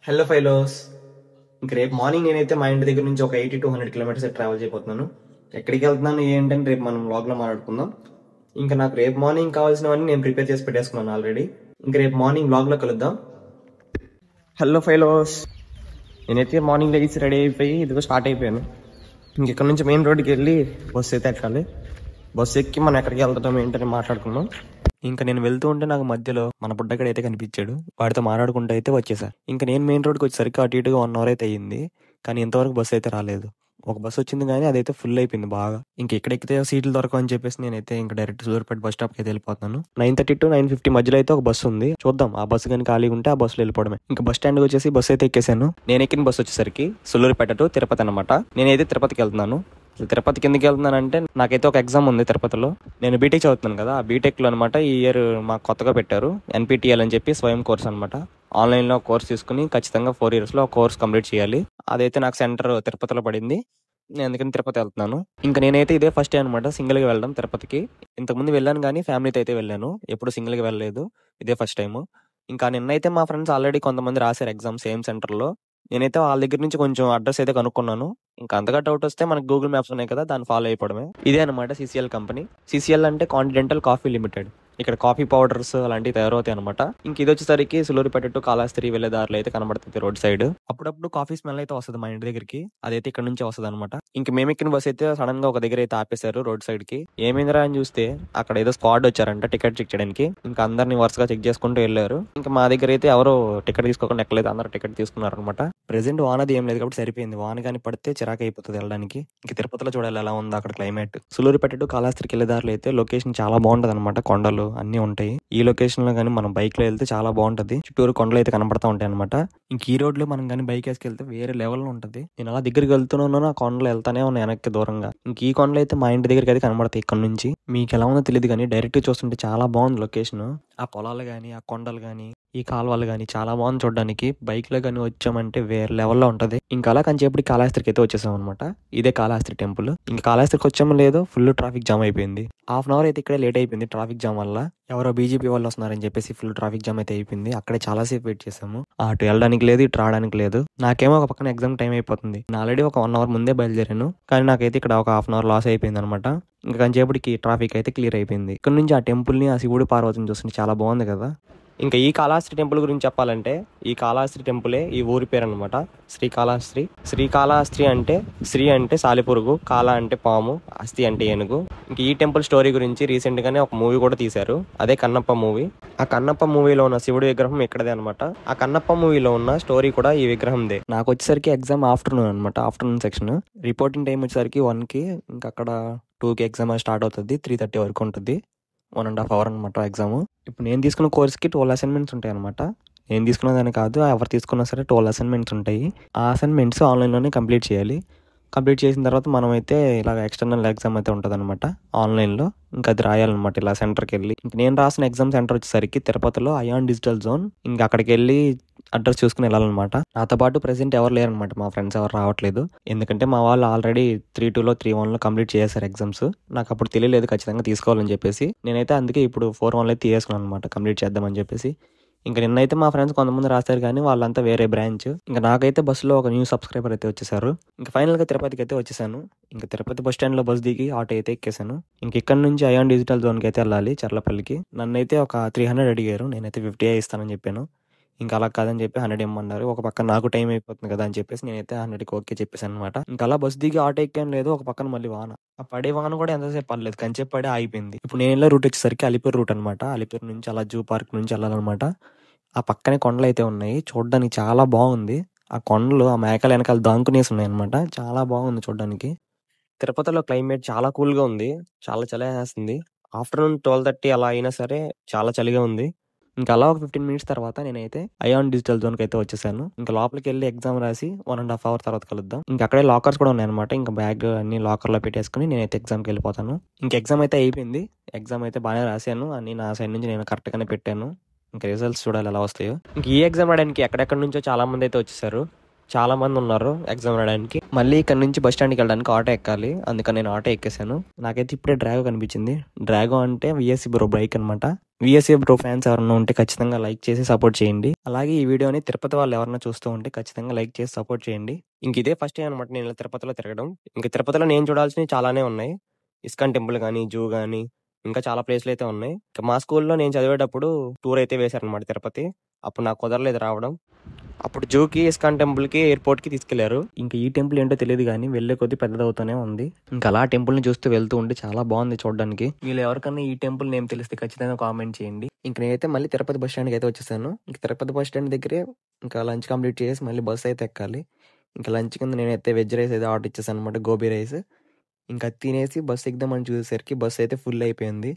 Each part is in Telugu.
హలో ఫైలోస్. ఇంక రేపు మార్నింగ్ నేనైతే మా ఇంటి దగ్గర నుంచి ఒక 80 to 100 కిలోమీటర్స్ ట్రావెల్ చేయబోతున్నాను. ఎక్కడికి వెళ్తున్నాను ఏంటని రేపు మనం వ్లాగ్లో మాట్లాడుకుందాం. ఇంకా నాకు రేపు మార్నింగ్ కావాల్సినవన్నీ నేను ప్రిపేర్ చేసి పెట్టేసుకున్నాను ఆల్రెడీ. ఇంక రేపు మార్నింగ్ వ్లాగ్లో కలుద్దాం. హలో ఫైలోస్, నేనైతే మార్నింగ్ లేచి రెడీ అయిపోయి ఇదిగో స్టార్ట్ అయిపోయాను. ఇంక ఇక్కడ నుంచి మెయిన్ రోడ్కి వెళ్ళి బస్సు అయితే ఎక్కాలి. బస్సు ఎక్కి మనం ఎక్కడికి వెళ్తాం ఏంటని మాట్లాడుకుందాం. ఇంకా నేను వెళ్తూ ఉంటే నాకు మధ్యలో మన బుడ్డగడ అయితే కనిపించాడు. వాడితో మాట్లాడుకుంటూ అయితే వచ్చేసా. ఇంకా నేను మెయిన్ రోడ్కి వచ్చేసరికి అటు ఇటుగా 1 hour అయితే అయ్యింది. కానీ ఇంతవరకు బస్సు అయితే రాలేదు. ఒక బస్సు వచ్చింది కానీ అదైతే ఫుల్ అయిపోయింది బాగా. ఇంక ఎక్కడ ఎక్కితే సీట్లు దొరకవు అని చెప్పేసి నేనైతే ఇంకా డైరెక్ట్ సూర్యాపేట బస్ స్టాప్కి అయితే వెళ్ళిపోతున్నాను. 9:30 to 9:50 మధ్యలో అయితే ఒక బస్సు ఉంది. చూద్దాం, ఆ బస్సు కానీ ఖాళీగా ఉంటే ఆ బస్సులో వెళ్ళిపోవడమే. ఇంకా బస్ స్టాండ్కి వచ్చేసి బస్సు అయితే ఎక్కేసాను. నేను ఎక్కిన బస్సు వచ్చేసరికి సూర్యాపేట టు తిరుపతి అనమాట. నేనైతే తిరుపతికి వెళ్తున్నాను. తిరుపతికి ఎందుకు వెళ్తున్నానంటే నాకైతే ఒక ఎగ్జామ్ ఉంది తిరుపతిలో. నేను బీటెక్ చదువుతున్నాను కదా, ఆ బీటెక్లో అనమాట ఈ ఇయర్ మాకు కొత్తగా పెట్టారు NPTEL అని చెప్పి స్వయం కోర్స్ అనమాట. ఆన్లైన్లో కోర్స్ తీసుకుని ఖచ్చితంగా 4 yearsలో ఆ కోర్స్ కంప్లీట్ చేయాలి. అదైతే నాకు సెంటర్ తిరుపతిలో పడింది. నేను అందుకని తిరుపతి వెళ్తున్నాను. ఇంకా నేనైతే ఇదే ఫస్ట్ టైం అనమాట సింగిల్గా వెళ్ళడం తిరుపతికి. ఇంతకుముందు వెళ్ళాను కానీ ఫ్యామిలీతో అయితే వెళ్ళాను, ఎప్పుడు సింగిల్గా వెళ్ళలేదు. ఇదే ఫస్ట్ టైము. ఇంకా నిన్నైతే మా ఫ్రెండ్స్ ఆల్రెడీ కొంతమంది రాశారు ఎగ్జామ్ సేమ్ సెంటర్లో. నేనైతే వాళ్ళ దగ్గర నుంచి కొంచెం అడ్రస్ అయితే కనుక్కున్నాను. ఇంకా అంతగా డౌట్ వస్తే మనకి గూగుల్ మ్యాప్స్ ఉన్నాయి కదా, దాన్ని ఫాలో అయిపోవడమే. ఇదే అనమాట CCL కంపెనీ. CCL అంటే కాంటినెంటల్ కాఫీ లిమిటెడ్. ఇక్కడ కాఫీ పౌడర్స్ అలాంటివి తయారవుతాయి అనమాట. ఇంక ఇది వచ్చేసరికి సూలూరుపేట టు కాళహస్తి వెళ్ళే దారిలో అయితే కనబడుతుంది రోడ్ సైడ్. అప్పుడప్పుడు కాఫీ స్మెల్ అయితే వస్తుంది మా ఇంటి దగ్గరికి. అదైతే ఇక్కడ నుంచి వస్తుంది అనమాట. ఇంక మేము ఎక్కిన బస్ అయితే సడన్ గా ఒక దగ్గర అయితే ఆపేశారు రోడ్ సైడ్ కి. ఏమైందిరా అని చూస్తే అక్కడ ఏదో స్క్వాడ్ వచ్చారంట టికెట్ చెక్ చేయడానికి. ఇంకా అందరిని వరుసగా చెక్ చేసుకుంటూ వెళ్ళారు. ఇంకా మా దగ్గర అయితే ఎవరో టికెట్ తీసుకోకుండా ఎక్కలేదు, అందరూ టికెట్ తీసుకున్నారు అనమాట. ప్రెసెంట్ వానది ఏం లేదు కాబట్టి సరిపోయింది. వాన కానీ పడితే చిరాకు అయిపోతుంది వెళ్ళడానికి. ఇంక తిరుపతిలో చూడాలి ఎలా ఉంది అక్కడ క్లైమేట్. సూలూరుపేట టు కాళహస్తికి వెళ్ళే దారిలో అయితే లొకేషన్ చాలా బాగుంటది అనమాట. కొండలు అన్ని ఉంటాయి. ఈ లొకేషన్ లో కానీ మనం బైక్ లో వెళ్తే చాలా బాగుంటది. చుట్టూరు కొండలు అయితే కనబడతా ఉంటాయి అనమాట. ఇంక ఈ రోడ్ లో మనం కానీ బైక్ వేసుకెళ్తే వేరే లెవెల్ లో ఉంటది. నేను అలా దగ్గరికి వెళ్తున్నాను, ఆ కొండలు వెళ్తానే ఉన్నాయి వెనక్కి దూరంగా. ఇంక ఈ కొండలు అయితే మా ఇంటి దగ్గరికి అయితే కనబడతాయి ఇక్కడ నుంచి. మీకు ఎలా ఉందో తెలియదు కానీ డైరెక్ట్ చూస్తుంటే చాలా బాగుంది లొకేషన్. ఆ పొలాలు గానీ, ఆ కొండలు గానీ, ఈ కాలువలు గానీ చాలా బాగుంది చూడడానికి. బైక్ లో కానీ వచ్చామంటే వేరే లెవెల్లో ఉంటది. ఇంకా అలా కంచేపటి కాళహస్తికి అయితే వచ్చేసాం అనమాట. ఇదే కాళహస్తి టెంపుల్. ఇంకా కాళహస్తికి వచ్చామో లేదో ఫుల్ ట్రాఫిక్ జామ్ అయిపోయింది. ½ hour అయితే ఇక్కడే లేట్ అయిపోయింది ట్రాఫిక్ జామ్ వల్ల. ఎవరో BJP వాళ్ళు వస్తున్నారని చెప్పేసి ఫుల్ ట్రాఫిక్ జామ్ అయితే అయిపోయింది. అక్కడే చాలా సేపు వెయిట్ చేసాము. అటు వెళ్ళడానికి లేదు, ఇటు రావడానికి లేదు. నాకేమో ఒక పక్కన ఎగ్జామ్ టైం అయిపోతుంది. నేను ఆల్రెడీ ఒక 1 hour ముందే బయలుదేరాను, కానీ నాకైతే ఇక్కడ ఒక ½ hour లాస్ అయిపోయింది అనమాట. ఇంకా కంచేపటికి ట్రాఫిక్ అయితే క్లియర్ అయిపోయింది. ఇక్కడ నుంచి ఆ టెంపుల్ ని, ఆ శివుడు పార్వతిని చూస్తుంటే చాలా బాగుంది కదా. ఇంకా ఈ కాళహస్తి టెంపుల్ గురించి చెప్పాలంటే ఈ కాళహస్తి టెంపులే ఈ ఊరి పేరు అనమాట. శ్రీకాళహస్తి. శ్రీకాళహస్తి అంటే శ్రీ అంటే సాలిపురుగు, కాళ అంటే పాము, హస్తి అంటే ఏనుగు. ఇంక ఈ టెంపుల్ స్టోరీ గురించి రీసెంట్ గానే ఒక మూవీ కూడా తీశారు, అదే కన్నప్ప మూవీ. ఆ కన్నప్ప మూవీలో ఉన్న శివుడి విగ్రహం ఇక్కడదే అనమాట. ఆ కన్నప్ప మూవీలో ఉన్న స్టోరీ కూడా ఈ విగ్రహందే. నాకు వచ్చేసరికి ఎగ్జామ్ ఆఫ్టర్నూన్ అనమాట, ఆఫ్టర్నూన్ సెక్షన్. రిపోర్టింగ్ టైం వచ్చేసరికి 1కి, ఇంకా అక్కడ 2కి ఎగ్జామ్ స్టార్ట్ అవుతుంది. 3:30 వరకు ఉంటుంది. 1.5 hour అనమాట ఎగ్జామ్. ఇప్పుడు నేను తీసుకున్న కోర్స్కి 12 అసైన్మెంట్స్ ఉంటాయి అనమాట. నేను తీసుకున్నదని కాదు, ఎవరు తీసుకున్నా సరే 12 అసైన్మెంట్స్ ఉంటాయి. ఆ అసైన్మెంట్స్ ఆన్లైన్లోనే కంప్లీట్ చేయాలి. కంప్లీట్ చేసిన తర్వాత మనమైతే ఇలాగ ఎక్స్టర్నల్ ఎగ్జామ్ అయితే ఉంటుంది అనమాట ఆన్లైన్లో. ఇంకా అది రాయాలన్నమాట ఇలా సెంటర్కి వెళ్ళి. ఇంక నేను రాసిన ఎగ్జామ్ సెంటర్ వచ్చేసరికి తిరుపతిలో అయాన్ డిజిటల్ జోన్. ఇంకా అక్కడికి వెళ్ళి అడ్రస్ చూసుకుని వెళ్ళాలన్నమాట. నాతో పాటు ప్రెసెంట్ ఎవరు లేరనమాట, మా ఫ్రెండ్స్ ఎవరు రావట్లేదు. ఎందుకంటే మా వాళ్ళు ఆల్రెడీ 3:2లో 3:1లో కంప్లీట్ చేశారు ఎగ్జామ్స్. నాకు అప్పుడు తెలియలేదు ఖచ్చితంగా తీసుకోవాలని చెప్పేసి. నేనైతే అందుకే ఇప్పుడు 4:1లో అయితే తీసుకున్నాను అనమాట, కంప్లీట్ చేద్దామని చెప్పేసి. ఇంకా నిన్నైతే మా ఫ్రెండ్స్ కొంతమంది రాస్తారు కానీ వాళ్ళంతా వేరే బ్రాంచ్. ఇంకా నాకైతే బస్సులో ఒక న్యూ సబ్స్క్రైబర్ అయితే వచ్చేసారు. ఇంకా ఫైనల్గా తిరుపతికి అయితే వచ్చేసాను. ఇంకా తిరుపతి బస్ స్టాండ్లో బస్ దిగి ఆటో అయితే ఎక్కేసాను. ఇంక ఇక్కడ నుంచి అయాన్ డిజిటల్ జోన్కి అయితే వెళ్ళాలి, చర్లపల్లికి. నన్నైతే ఒక 300 అడిగారు, నేనైతే 50 ఇస్తానని చెప్పాను. ఇంకా అలా కాదని చెప్పి 100 ఇమ్మన్నారు. ఒక పక్క నాకు టైం అయిపోతుంది కదా అని చెప్పేసి నేనైతే 100కి ఓకే చెప్పేసాను అనమాట. ఇంకా అలా బస్ దిగి ఆటో ఎక్కాను లేదు, ఒక పక్కన మళ్ళీ వాన. ఆ పడే వాన కూడా ఎంతసేపు పడలేదు, కంచేపు పడే ఆగిపోయింది. ఇప్పుడు నేను వెళ్ళే రూట్ వచ్చేసరికి అలిపిరి రూట్ అనమాట. అలిపిరి నుంచి అలా జూ పార్క్ నుంచి వెళ్ళాలన్నమాట. ఆ పక్కనే కొండలు అయితే ఉన్నాయి, చూడడానికి చాలా బాగుంది. ఆ కొండలు ఆ మేకల వెనకాల దాంకునేసి ఉన్నాయి అనమాట. చాలా బాగుంది చూడడానికి. తిరుపతిలో క్లైమేట్ చాలా కూల్గా ఉంది, చాలా చలి వేస్తుంది. ఆఫ్టర్నూన్ 12:30 అలా అయినా సరే చాలా చలిగా ఉంది. ఇంకా అలా ఒక 15 minutes తర్వాత నేనైతే అయాన్ డిజిటల్ జోన్కి అయితే వచ్చేసాను. ఇంకా లోపలికి వెళ్ళి ఎగ్జామ్ రాసి 1.5 hour తర్వాత కలుద్దాం. ఇంకా అక్కడే లాకర్స్ కూడా ఉన్నాయన్నమాట. ఇంకా బ్యాగ్ అన్ని లాకర్లో పెట్టేసుకుని నేనైతే ఎగ్జామ్కి వెళ్ళిపోతాను. ఇంకా ఎగ్జామ్ అయితే అయిపోయింది. ఎగ్జామ్ అయితే బాగానే రాశాను, అన్ని నా సైడ్ నుంచి నేను కరెక్ట్గానే పెట్టాను. ఇంకా రిజల్ట్స్ చూడాలి ఎలా వస్తాయో. ఇంక ఈ ఎగ్జామ్ రాయడానికి ఎక్కడెక్కడి నుంచో చాలా మంది అయితే వచ్చేసారు. చాలా మంది ఉన్నారు ఎగ్జామ్ రాయడానికి. మళ్ళీ ఇక్కడ నుంచి బస్ స్టాండ్కి వెళ్ళడానికి ఆటో ఎక్కాలి. అందుకని నేను ఆటో ఎక్కేసాను. నాకైతే ఇప్పుడే డ్రాగో కనిపించింది. డ్రాగో అంటే విఎస్సి బ్రో బైక్ అనమాట. విఎస్సి బ్రో ఫ్యాన్స్ ఎవరైనా ఉంటే ఖచ్చితంగా లైక్ చేసి సపోర్ట్ చేయండి. అలాగే ఈ వీడియోని తిరుపతి వాళ్ళు ఎవరైనా చూస్తూ ఉంటే ఖచ్చితంగా లైక్ చేసి సపోర్ట్ చేయండి. ఇంక ఇదే ఫస్ట్ టైం అనమాట నేను ఇలా తిరుపతిలో తిరగడం. ఇంక తిరుపతిలో నేను చూడాల్సినవి చాలానే ఉన్నాయి. ఇస్కాన్ టెంపుల్ కానీ, జూ కానీ, ఇంకా చాలా ప్లేస్లు అయితే ఉన్నాయి. ఇంకా మా స్కూల్లో నేను చదివేటప్పుడు టూర్ అయితే వేశారనమాట తిరుపతి. అప్పుడు నాకు కుదరలేదు రావడం. అప్పుడు జూకి, ఇస్కాన్ టెంపుల్కి, ఎయిర్పోర్ట్కి తీసుకెళ్లారు. ఇంకా ఈ టెంపుల్ ఏంటో తెలియదు కానీ వెళ్ళే కొద్ది పెద్దదవుతూనే ఉంది. ఇంకా అలా టెంపుల్ని చూస్తూ వెళ్తూ ఉంటే చాలా బాగుంది చూడడానికి. వీళ్ళు ఎవరికన్నా ఈ టెంపుల్ నేమ్ తెలిస్తే ఖచ్చితంగా కామెంట్ చేయండి. ఇంక నేనైతే మళ్ళీ తిరుపతి బస్ స్టాండ్కి అయితే వచ్చేసాను. ఇంకా తిరుపతి బస్ స్టాండ్ దగ్గరే ఇంకా లంచ్ కంప్లీట్ చేసి మళ్ళీ బస్ అయితే ఎక్కాలి. ఇంకా లంచ్ కింద నేనైతే వెజ్ రైస్ అయితే ఆర్డర్ ఇచ్చేసాను అనమాట, గోబీ రైస్. ఇంకా తినేసి బస్ ఎగ్దామని చూసేసరికి బస్ అయితే ఫుల్ అయిపోయింది.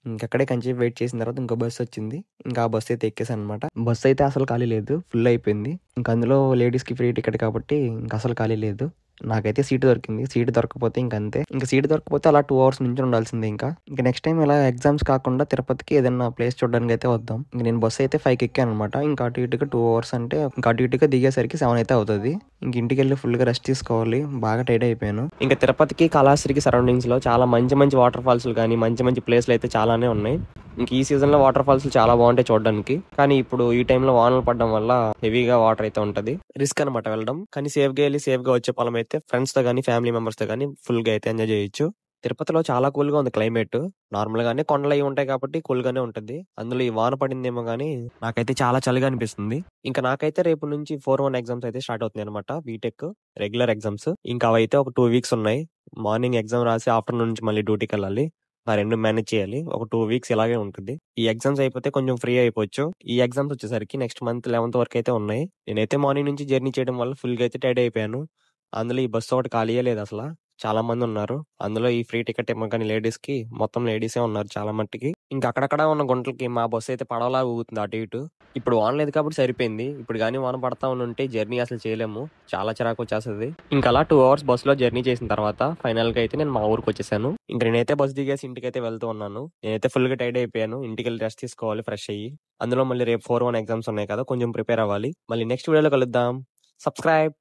ఇంకక్కడే కొంచెం వెయిట్ చేసిన తర్వాత ఇంకో బస్సు వచ్చింది. ఇంకా ఆ బస్సు అయితే ఎక్కేసాను అనమాట. బస్సు అయితే అసలు ఖాళీ లేదు, ఫుల్ అయిపోయింది. ఇంకా అందులో లేడీస్కి ఫ్రీ టికెట్ కాబట్టి ఇంకా అసలు ఖాళీ లేదు. నాకైతే సీటు దొరికింది. సీటు దొరకపోతే ఇంక అంతే. ఇంకా సీటు దొరకపోతే అలా 2 hours నుంచి ఉండాల్సిందే. ఇంకా నెక్స్ట్ టైం ఇలా ఎగ్జామ్స్ కాకుండా తిరుపతికి ఏదైనా ప్లేస్ చూడడానికి అయితే వద్దాం. ఇంక నేను బస్సు అయితే 5కి ఎక్కాను అనమాట. ఇంకా అటు ఇటుగా 2 hours అంటే ఇంకా అటు ఇటుగా దిగేసరికి 7 అయితే అవుతుంది. ఇంక ఇంటికి వెళ్ళి ఫుల్గా రెస్ట్ తీసుకోవాలి. బాగా టైర్డ్ అయిపోయాను. ఇంకా తిరుపతికి, కాళహస్తికి సరౌండింగ్స్ లో చాలా మంచి మంచి వాటర్ ఫాల్స్ కానీ మంచి మంచి ప్లేస్లు అయితే చాలానే ఉన్నాయి. ఇంక ఈ సీజన్ లో వాటర్ ఫాల్స్ చాలా బాగుంటాయి చూడడానికి. కానీ ఇప్పుడు ఈ టైంలో వానలు పడడం వల్ల హెవీగా వాటర్ అయితే ఉంటది. రిస్క్ అనమాట వెళ్ళడం. కానీ సేఫ్ గా వెళ్ళి సేఫ్ గా వచ్చే పొలం అయితే ఫ్రెండ్స్ తో కానీ ఫ్యామిలీ మెంబర్స్ తో కానీ ఫుల్ గా అయితే ఎంజాయ్ చేయొచ్చు. తిరుపతిలో చాలా కూల్ గా ఉంది క్లైమేట్. నార్మల్ గానే కొండలు అవి ఉంటాయి కాబట్టి కూల్ గానే ఉంటది. అందులో ఈ వాన పడిందేమో గానీ నాకైతే చాలా చలిగా అనిపిస్తుంది. ఇంకా నాకైతే రేపు నుంచి 4-1 ఎగ్జామ్స్ అయితే స్టార్ట్ అవుతున్నాయి అనమాట. BTech regular exams. ఇంకా అవైతే ఒక 2 weeks ఉన్నాయి. మార్నింగ్ ఎగ్జామ్ రాసి ఆఫ్టర్నూన్ నుంచి మళ్ళీ డ్యూటీకి వెళ్ళాలి. ఆ 2 మేనేజ్ చేయాలి. ఒక 2 weeks ఇలాగే ఉంటుంది. ఈ ఎగ్జామ్స్ అయిపోతే కొంచెం ఫ్రీ అయిపోవచ్చు. ఈ ఎగ్జామ్స్ వచ్చేసరికి నెక్స్ట్ మంత్ 11th వరకు అయితే ఉన్నాయి. నేనైతే మార్నింగ్ నుంచి జర్నీ చేయడం వల్ల ఫుల్ గా అయితే టైర్డ్ అయిపోయాను. అందులో ఈ బస్సు ఒకటి ఖాళీయే లేదు అసలు. చాలా మంది ఉన్నారు. అందులో ఈ ఫ్రీ టికెట్ ఇవ్వగానే లేడీస్ కి మొత్తం లేడీసే ఉన్నారు చాలా మట్టికి. ఇంకా అక్కడక్కడ ఉన్న గుంటలకి మా బస్సు అయితే పడవలా ఊగుతుంది అటు ఇటు. ఇప్పుడు వాన లేదు కాబట్టి సరిపోయింది. ఇప్పుడు కానీ వాన పడతా ఉంటే జర్నీ అసలు చేయలేము. చాలా చిరాకు వచ్చేస్తుంది. ఇంకా అలా 2 hours బస్సులో జర్నీ చేసిన తర్వాత ఫైనల్ గా అయితే నేను మా ఊరికి వచ్చేసాను. ఇంక నేనైతే బస్ దిగేసి ఇంటికి అయితే వెళ్తూ ఉన్నాను. నేనైతే ఫుల్ గా టైర్డ్ అయిపోయాను. ఇంటికి వెళ్ళి రెస్ట్ తీసుకోవాలి ఫ్రెష్ అయ్యి. అందులో మళ్ళీ రేపు 4-1 ఎగ్జామ్స్ ఉన్నాయి కదా, కొంచెం ప్రిపేర్ అవ్వాలి. మళ్ళీ నెక్స్ట్ వీడియోలో కలుద్దాం. సబ్స్క్రైబ్.